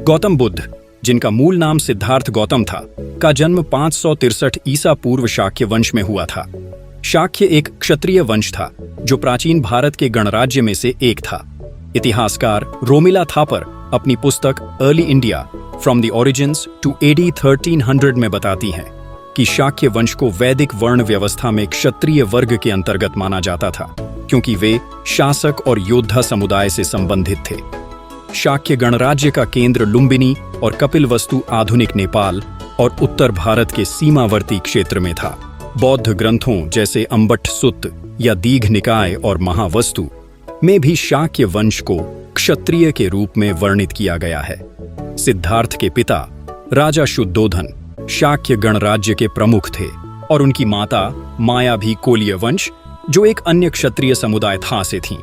गौतम बुद्ध, जिनका मूल नाम सिद्धार्थ गौतम था, का जन्म 563 ईसा पूर्व शाक्य वंश में हुआ था। शाक्य एक क्षत्रिय वंश था जो प्राचीन भारत के गणराज्य में से एक था। इतिहासकार रोमिला थापर अपनी पुस्तक Early India from the origins to AD 1300 में बताती हैं कि शाक्य वंश को वैदिक वर्ण व्यवस्था में क्षत्रिय वर्ग के अंतर्गत माना जाता था, क्योंकि वे शासक और योद्धा समुदाय से संबंधित थे। शाक्य गणराज्य का केंद्र लुम्बिनी और कपिलवस्तु आधुनिक नेपाल और उत्तर भारत के सीमावर्ती क्षेत्र में था। बौद्ध ग्रंथों जैसे अम्बट सुत्त या दीघ निकाय और महावस्तु में भी शाक्य वंश को क्षत्रिय के रूप में वर्णित किया गया है। सिद्धार्थ के पिता राजा शुद्धोधन शाक्य गणराज्य के प्रमुख थे और उनकी माता माया भी कोलीय वंश, जो एक अन्य क्षत्रिय समुदाय था, से थीं।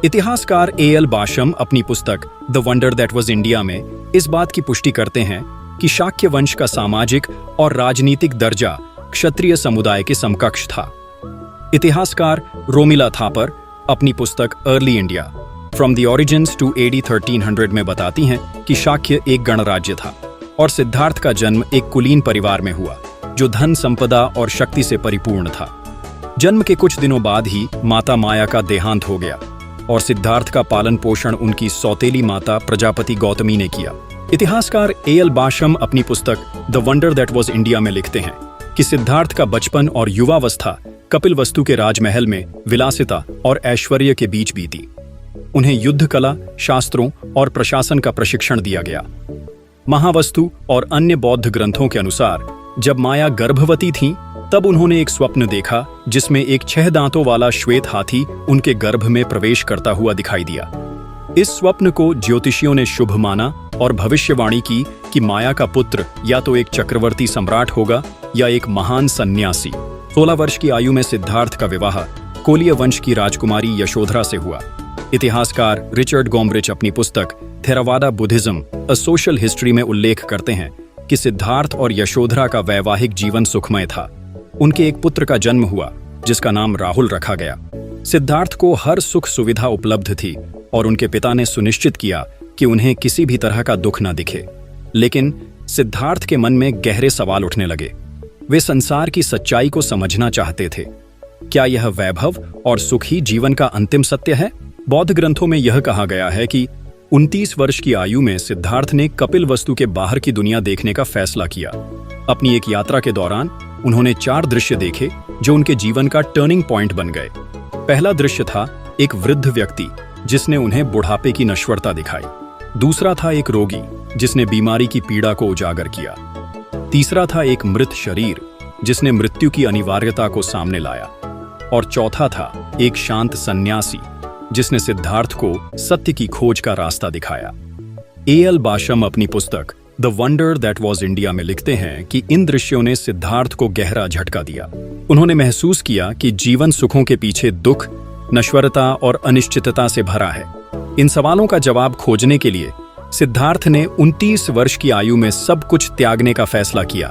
इतिहासकार ए.एल. बाशम अपनी पुस्तक the wonder that was India में इस बात की पुष्टि करते हैं कि शाक्य वंश का सामाजिक और राजनीतिक दर्जा क्षत्रिय समुदाय के समकक्ष था। इतिहासकार रोमिला थापर अपनी पुस्तक Early India from the origins to AD 1300 में बताती हैं कि शाक्य एक गणराज्य था और सिद्धार्थ का जन्म एक कुलीन परिवार में हुआ जो धन संपदा और शक्ति से परिपूर्ण था। जन्म के कुछ दिनों बाद ही माता माया का देहांत हो गया और सिद्धार्थ का पालन पोषण उनकी सौतेली माता प्रजापति गौतमी ने किया। इतिहासकार ए.एल. बाशम अपनी पुस्तक the wonder that was India में लिखते हैं कि सिद्धार्थ का बचपन और युवावस्था कपिलवस्तु के राजमहल में विलासिता और ऐश्वर्य के बीच बीती। उन्हें युद्ध कला, शास्त्रों और प्रशासन का प्रशिक्षण दिया गया। महावस्तु और अन्य बौद्ध ग्रंथों के अनुसार जब माया गर्भवती थीं, तब उन्होंने एक स्वप्न देखा जिसमें एक 6 दांतों वाला श्वेत हाथी उनके गर्भ में प्रवेश करता हुआ दिखाई दिया। इस स्वप्न को ज्योतिषियों ने शुभ माना और भविष्यवाणी की कि माया का पुत्र या तो एक चक्रवर्ती सम्राट होगा या एक महान सन्यासी। 16 वर्ष की आयु में सिद्धार्थ का विवाह कोलीय वंश की राजकुमारी यशोधरा से हुआ। इतिहासकार रिचर्ड गॉम्ब्रिच अपनी पुस्तक थेरावाडा बुद्धिज्म अ सोशल हिस्ट्री में उल्लेख करते हैं कि सिद्धार्थ और यशोधरा का वैवाहिक जीवन सुखमय था। उनके एक पुत्र का जन्म हुआ जिसका नाम राहुल रखा गया। सिद्धार्थ को हर सुख सुविधा उपलब्ध थी और उनके पिता ने सुनिश्चित किया कि उन्हें किसी भी तरह का दुख न दिखे। लेकिन सिद्धार्थ के मन में गहरे सवाल उठने लगे। वे संसार की सच्चाई को समझना चाहते थे। क्या यह वैभव और सुख ही जीवन का अंतिम सत्य है? बौद्ध ग्रंथों में यह कहा गया है कि 29 वर्ष की आयु में सिद्धार्थ ने कपिलवस्तु के बाहर की दुनिया देखने का फैसला किया। अपनी एक यात्रा के दौरान उन्होंने 4 दृश्य देखे जो उनके जीवन का टर्निंग पॉइंट बन गए। पहला दृश्य था एक वृद्ध व्यक्ति जिसने उन्हें बुढ़ापे की नश्वरता दिखाई। दूसरा था एक रोगी जिसने बीमारी की पीड़ा को उजागर किया। तीसरा था एक मृत शरीर जिसने मृत्यु की अनिवार्यता को सामने लाया। और चौथा था एक शांत सन्यासी जिसने सिद्धार्थ को सत्य की खोज का रास्ता दिखाया। ए.एल. बाशम अपनी पुस्तक the wonder that was India में लिखते हैं कि इन दृश्यों ने सिद्धार्थ को गहरा झटका दिया। उन्होंने महसूस किया कि जीवन सुखों के पीछे दुख, नश्वरता और अनिश्चितता से भरा है। इन सवालों का जवाब खोजने के लिए सिद्धार्थ ने 29 वर्ष की आयु में सब कुछ त्यागने का फैसला किया।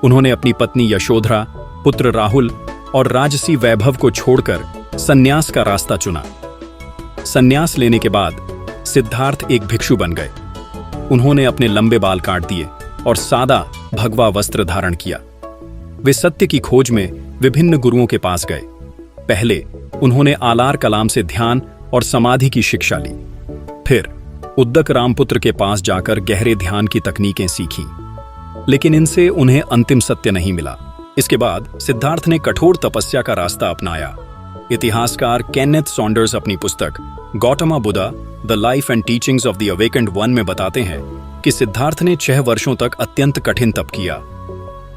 उन्होंने अपनी पत्नी यशोधरा, पुत्र राहुल और राजसी वैभव को छोड़कर संन्यास का रास्ता चुना। संन्यास लेने के बाद सिद्धार्थ एक भिक्षु बन गए। उन्होंने अपने लंबे बाल काट दिए और सादा भगवा वस्त्र धारण किया। वे सत्य की खोज में विभिन्न गुरुओं के पास गए। पहले उन्होंने आलार कलाम से ध्यान और समाधि की शिक्षा ली। फिर उद्दक रामपुत्र के पास जाकर गहरे ध्यान की तकनीकें सीखी, लेकिन इनसे उन्हें अंतिम सत्य नहीं मिला। इसके बाद सिद्धार्थ ने कठोर तपस्या का रास्ता अपनाया। इतिहासकार केनेथ सॉन्डर्स अपनी पुस्तक Gautam Buddha the life and teachings of the awakened one में बताते हैं कि सिद्धार्थ ने 6 वर्षों तक अत्यंत कठिन तप किया।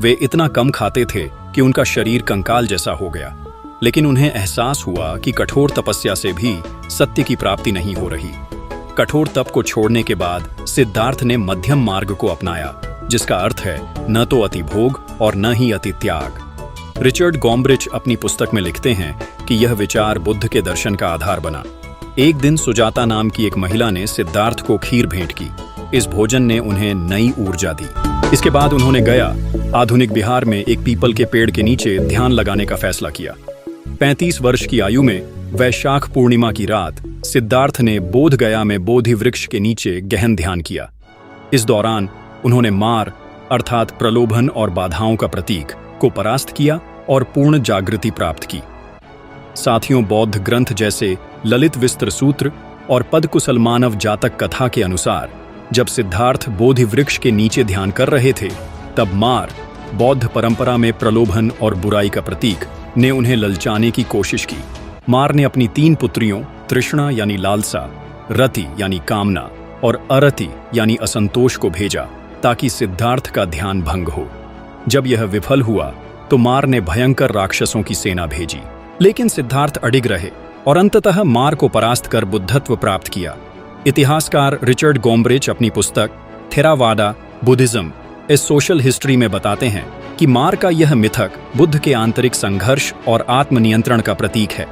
वे इतना कम खाते थे कि उनका शरीर कंकाल जैसा हो गया, लेकिन उन्हें एहसास हुआ कि कठोर तपस्या से भी सत्य की प्राप्ति नहीं हो रही। कठोर तप को छोड़ने के बाद सिद्धार्थ ने मध्यम मार्ग को अपनाया, जिसका अर्थ है न तो अति भोग और न ही अति त्याग। रिचर्ड गॉम्ब्रिच अपनी पुस्तक में लिखते हैं कि यह विचार बुद्ध के दर्शन का आधार बना। एक दिन सुजाता नाम की एक महिला ने सिद्धार्थ को खीर भेंट की। इस भोजन ने उन्हें नई ऊर्जा दी। इसके बाद उन्होंने गया आधुनिक बिहार में एक पीपल के पेड़ के नीचे ध्यान लगाने का फैसला किया। 35 वर्ष की आयु में वैशाख पूर्णिमा की रात सिद्धार्थ ने बोध गया में बोधि वृक्ष के नीचे गहन ध्यान किया। इस दौरान उन्होंने मार अर्थात प्रलोभन और बाधाओं का प्रतीक को परास्त किया और पूर्ण जागृति प्राप्त की। साथियों, बौद्ध ग्रंथ जैसे ललित विस्त्र सूत्र और पदकुशल मानव जातक कथा के अनुसार जब सिद्धार्थ बोधि वृक्ष के नीचे ध्यान कर रहे थे, तब मार, बौद्ध परंपरा में प्रलोभन और बुराई का प्रतीक, ने उन्हें ललचाने की कोशिश की। मार ने अपनी 3 पुत्रियों तृष्णा यानी लालसा, रति यानी कामना और अरति यानी असंतोष को भेजा ताकि सिद्धार्थ का ध्यान भंग हो। जब यह विफल हुआ तो मार ने भयंकर राक्षसों की सेना भेजी, लेकिन सिद्धार्थ अडिग रहे और अंततः मार को परास्त कर बुद्धत्व प्राप्त किया। इतिहासकार रिचर्ड गॉम्ब्रिच अपनी पुस्तक थेरावाडा बुद्धिज्म ए सोशल हिस्ट्री में बताते हैं कि मार का यह मिथक बुद्ध के आंतरिक संघर्ष और आत्मनियंत्रण का प्रतीक है।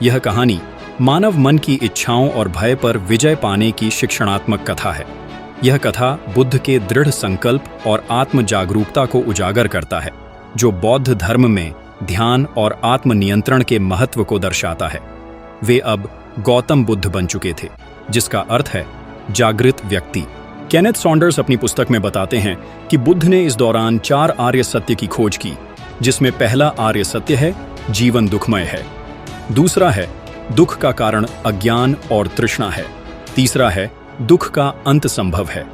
यह कहानी मानव मन की इच्छाओं और भय पर विजय पाने की शिक्षणात्मक कथा है। यह कथा बुद्ध के दृढ़ संकल्प और आत्म जागरूकता को उजागर करता है, जो बौद्ध धर्म में ध्यान और आत्मनियंत्रण के महत्व को दर्शाता है। वे अब गौतम बुद्ध बन चुके थे, जिसका अर्थ है जागृत व्यक्ति। केनेथ सॉन्डर्स अपनी पुस्तक में बताते हैं कि बुद्ध ने इस दौरान 4 आर्य सत्य की खोज की, जिसमें पहला आर्य सत्य है जीवन दुखमय है, दूसरा है दुख का कारण अज्ञान और तृष्णा है, तीसरा है दुख का अंत संभव है,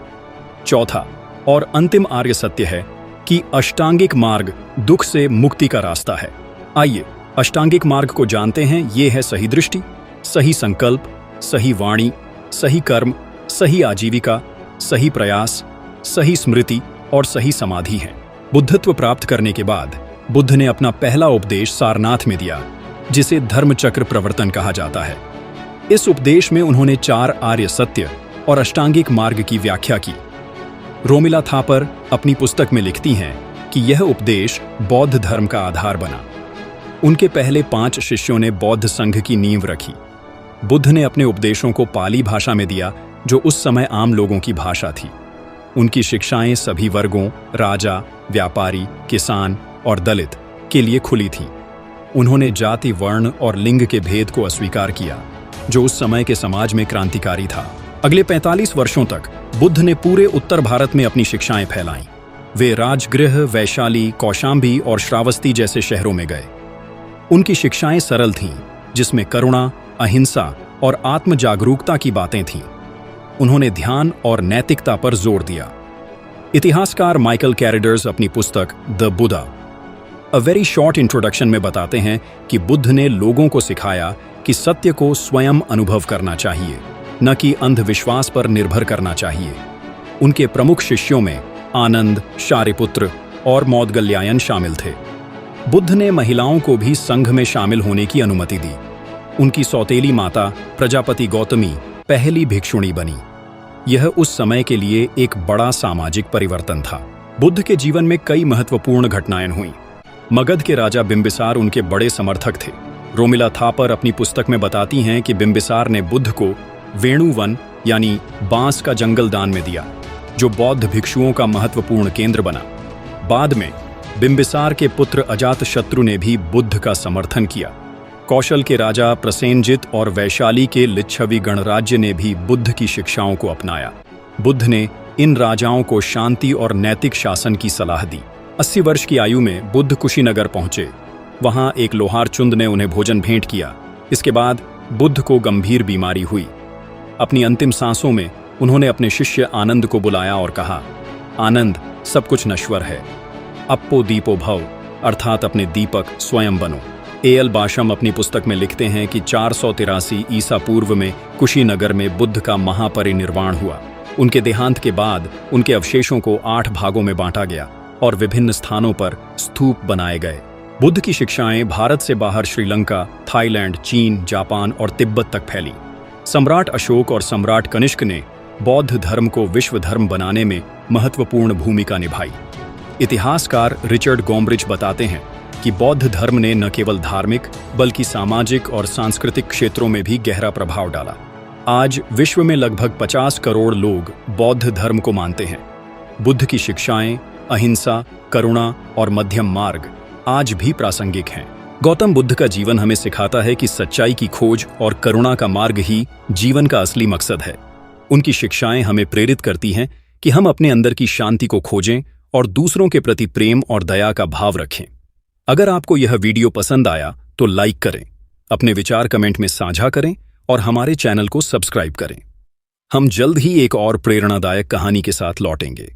चौथा और अंतिम आर्य सत्य है कि अष्टांगिक मार्ग दुख से मुक्ति का रास्ता है। आइए अष्टांगिक मार्ग को जानते हैं। ये है सही दृष्टि, सही संकल्प, सही वाणी, सही कर्म, सही आजीविका, सही प्रयास, सही स्मृति और सही समाधि है। बुद्धत्व प्राप्त करने के बाद बुद्ध ने अपना पहला उपदेश सारनाथ में दिया, जिसे धर्मचक्र प्रवर्तन कहा जाता है। इस उपदेश में उन्होंने 4 आर्य सत्य और अष्टांगिक मार्ग की व्याख्या की। रोमिला थापर अपनी पुस्तक में लिखती हैं कि यह उपदेश बौद्ध धर्म का आधार बना। उनके पहले 5 शिष्यों ने बौद्ध संघ की नींव रखी। बुद्ध ने अपने उपदेशों को पाली भाषा में दिया, जो उस समय आम लोगों की भाषा थी। उनकी शिक्षाएं सभी वर्गों, राजा, व्यापारी, किसान और दलित के लिए खुली थीं। उन्होंने जाति, वर्ण और लिंग के भेद को अस्वीकार किया, जो उस समय के समाज में क्रांतिकारी था। अगले 45 वर्षों तक बुद्ध ने पूरे उत्तर भारत में अपनी शिक्षाएं फैलाईं। वे राजगृह, वैशाली, कौशांबी और श्रावस्ती जैसे शहरों में गए। उनकी शिक्षाएं सरल थीं, जिसमें करुणा, अहिंसा और आत्म जागरूकता की बातें थीं। उन्होंने ध्यान और नैतिकता पर जोर दिया। इतिहासकार माइकल कैरिडर्स अपनी पुस्तक the Buddha a very short introduction में बताते हैं कि बुद्ध ने लोगों को सिखाया कि सत्य को स्वयं अनुभव करना चाहिए, न कि अंधविश्वास पर निर्भर करना चाहिए। उनके प्रमुख शिष्यों में आनंद, शारिपुत्र और मौदगल्यायन शामिल थे। बुद्ध ने महिलाओं को भी संघ में शामिल होने की अनुमति दी। उनकी सौतेली माता प्रजापति गौतमी पहली भिक्षुणी बनी। यह उस समय के लिए एक बड़ा सामाजिक परिवर्तन था। बुद्ध के जीवन में कई महत्वपूर्ण घटनाएं हुईं। मगध के राजा बिंबिसार उनके बड़े समर्थक थे। रोमिला थापर अपनी पुस्तक में बताती हैं कि बिंबिसार ने बुद्ध को वेणुवन यानी बांस का जंगल दान में दिया, जो बौद्ध भिक्षुओं का महत्वपूर्ण केंद्र बना। बाद में बिंबिसार के पुत्र अजातशत्रु ने भी बुद्ध का समर्थन किया। कौशल के राजा प्रसेनजित और वैशाली के लिच्छवी गणराज्य ने भी बुद्ध की शिक्षाओं को अपनाया। बुद्ध ने इन राजाओं को शांति और नैतिक शासन की सलाह दी। 80 वर्ष की आयु में बुद्ध कुशीनगर पहुंचे। वहां एक लोहारचुंद ने उन्हें भोजन भेंट किया। इसके बाद बुद्ध को गंभीर बीमारी हुई। अपनी अंतिम सांसों में उन्होंने अपने शिष्य आनंद को बुलाया और कहा, आनंद, सब कुछ नश्वर है। अप्पो दीपो भव, अर्थात अपने दीपक स्वयं बनो। एल बाशम अपनी पुस्तक में लिखते हैं कि 483 ईसा पूर्व में कुशीनगर में बुद्ध का महापरिनिर्वाण हुआ। उनके देहांत के बाद उनके अवशेषों को 8 भागों में बांटा गया और विभिन्न स्थानों पर स्तूप बनाए गए। बुद्ध की शिक्षाएं भारत से बाहर श्रीलंका, थाईलैंड, चीन, जापान और तिब्बत तक फैली। सम्राट अशोक और सम्राट कनिष्क ने बौद्ध धर्म को विश्व धर्म बनाने में महत्वपूर्ण भूमिका निभाई। इतिहासकार रिचर्ड गॉम्ब्रिच बताते हैं कि बौद्ध धर्म ने न केवल धार्मिक बल्कि सामाजिक और सांस्कृतिक क्षेत्रों में भी गहरा प्रभाव डाला। आज विश्व में लगभग 50 करोड़ लोग बौद्ध धर्म को मानते हैं। बुद्ध की शिक्षाएं, अहिंसा, करुणा और मध्यम मार्ग आज भी प्रासंगिक हैं। गौतम बुद्ध का जीवन हमें सिखाता है कि सच्चाई की खोज और करुणा का मार्ग ही जीवन का असली मकसद है। उनकी शिक्षाएं हमें प्रेरित करती हैं कि हम अपने अंदर की शांति को खोजें और दूसरों के प्रति प्रेम और दया का भाव रखें। अगर आपको यह वीडियो पसंद आया तो लाइक करें, अपने विचार कमेंट में साझा करें और हमारे चैनल को सब्सक्राइब करें। हम जल्द ही एक और प्रेरणादायक कहानी के साथ लौटेंगे।